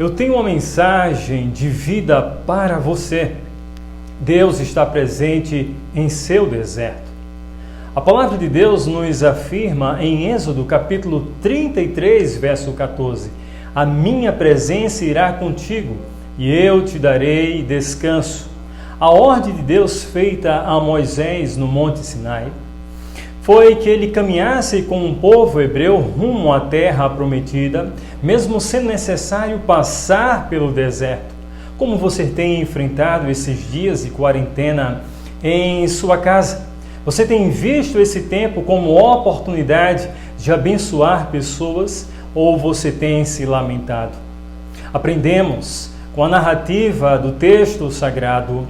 eu tenho uma mensagem de vida para você. Deus está presente em seu deserto. A palavra de Deus nos afirma em Êxodo capítulo 33, verso 14: a minha presença irá contigo e eu te darei descanso. A ordem de Deus feita a Moisés no Monte Sinai foi que ele caminhasse com o povo hebreu rumo à terra prometida, mesmo sendo necessário passar pelo deserto. Como você tem enfrentado esses dias de quarentena em sua casa? Você tem visto esse tempo como oportunidade de abençoar pessoas ou você tem se lamentado? Aprendemos com a narrativa do texto sagrado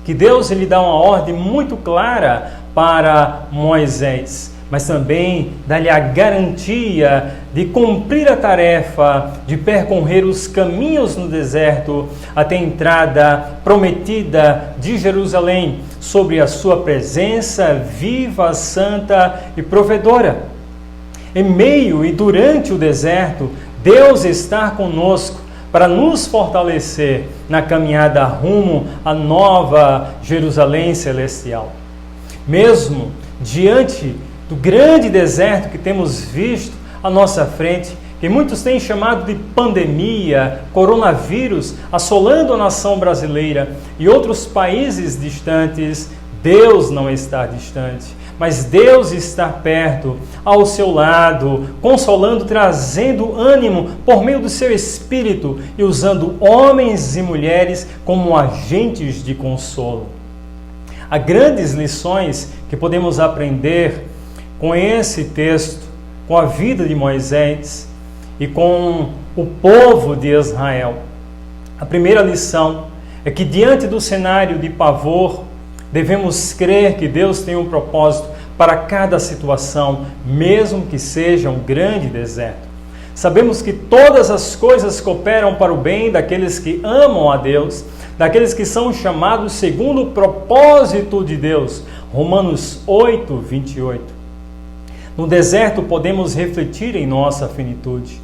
que Deus ele dá uma ordem muito clara para Moisés, mas também dá-lhe a garantia de cumprir a tarefa de percorrer os caminhos no deserto até a entrada prometida de Jerusalém, sobre a sua presença viva, santa e provedora. Em meio e durante o deserto, Deus está conosco para nos fortalecer na caminhada rumo à nova Jerusalém celestial. Mesmo diante do grande deserto que temos visto à nossa frente, que muitos têm chamado de pandemia, coronavírus, assolando a nação brasileira e outros países distantes, Deus não está distante, mas Deus está perto, ao seu lado, consolando, trazendo ânimo por meio do seu Espírito e usando homens e mulheres como agentes de consolo. Há grandes lições que podemos aprender com esse texto, com a vida de Moisés e com o povo de Israel. A primeira lição é que diante do cenário de pavor, devemos crer que Deus tem um propósito para cada situação, mesmo que seja um grande deserto. Sabemos que todas as coisas cooperam para o bem daqueles que amam a Deus, daqueles que são chamados segundo o propósito de Deus. Romanos 8, 28. No deserto podemos refletir em nossa finitude,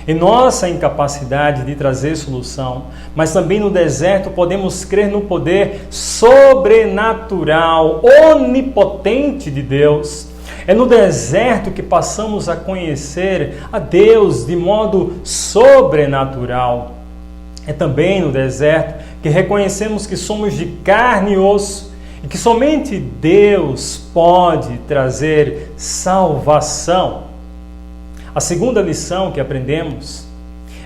em nossa incapacidade de trazer solução, mas também no deserto podemos crer no poder sobrenatural, onipotente de Deus. É no deserto que passamos a conhecer a Deus de modo sobrenatural. É também no deserto que reconhecemos que somos de carne e osso e que somente Deus pode trazer salvação. A segunda lição que aprendemos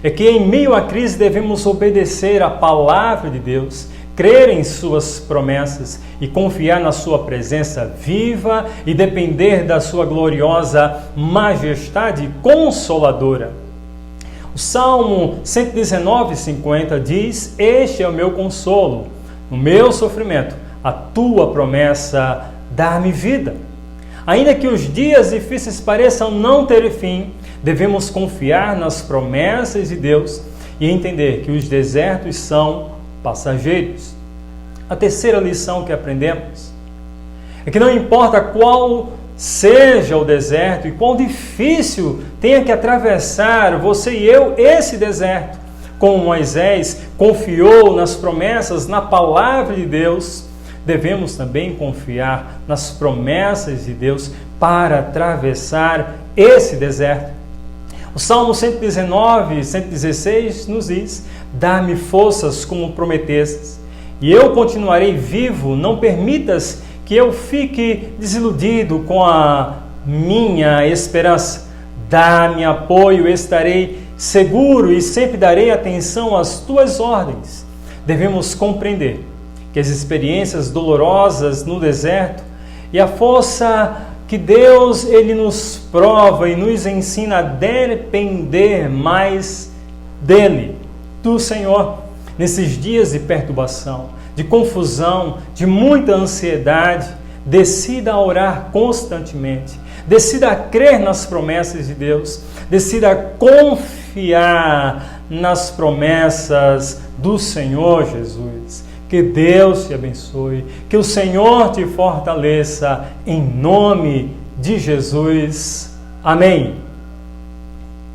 é que em meio à crise devemos obedecer à palavra de Deus, crer em suas promessas e confiar na sua presença viva e depender da sua gloriosa majestade consoladora. O Salmo 119:50 diz: este é o meu consolo, no meu sofrimento, a tua promessa dá-me vida. Ainda que os dias difíceis pareçam não ter fim, devemos confiar nas promessas de Deus e entender que os desertos são passageiros. A terceira lição que aprendemos é que não importa qual seja o deserto e quão difícil tenha que atravessar você e eu esse deserto, como Moisés confiou nas promessas, na palavra de Deus, devemos também confiar nas promessas de Deus para atravessar esse deserto. O Salmo 119, 116 nos diz: dá-me forças como prometestes, e eu continuarei vivo, não permitas que eu fique desiludido com a minha esperança. Dá-me apoio, estarei seguro e sempre darei atenção às tuas ordens. Devemos compreender que as experiências dolorosas no deserto e a força que Deus ele nos prova e nos ensina a depender mais dele, do Senhor, nesses dias de perturbação, de confusão, de muita ansiedade. Decida orar constantemente, decida crer nas promessas de Deus, decida confiar nas promessas do Senhor Jesus. Que Deus te abençoe, que o Senhor te fortaleça, em nome de Jesus. Amém.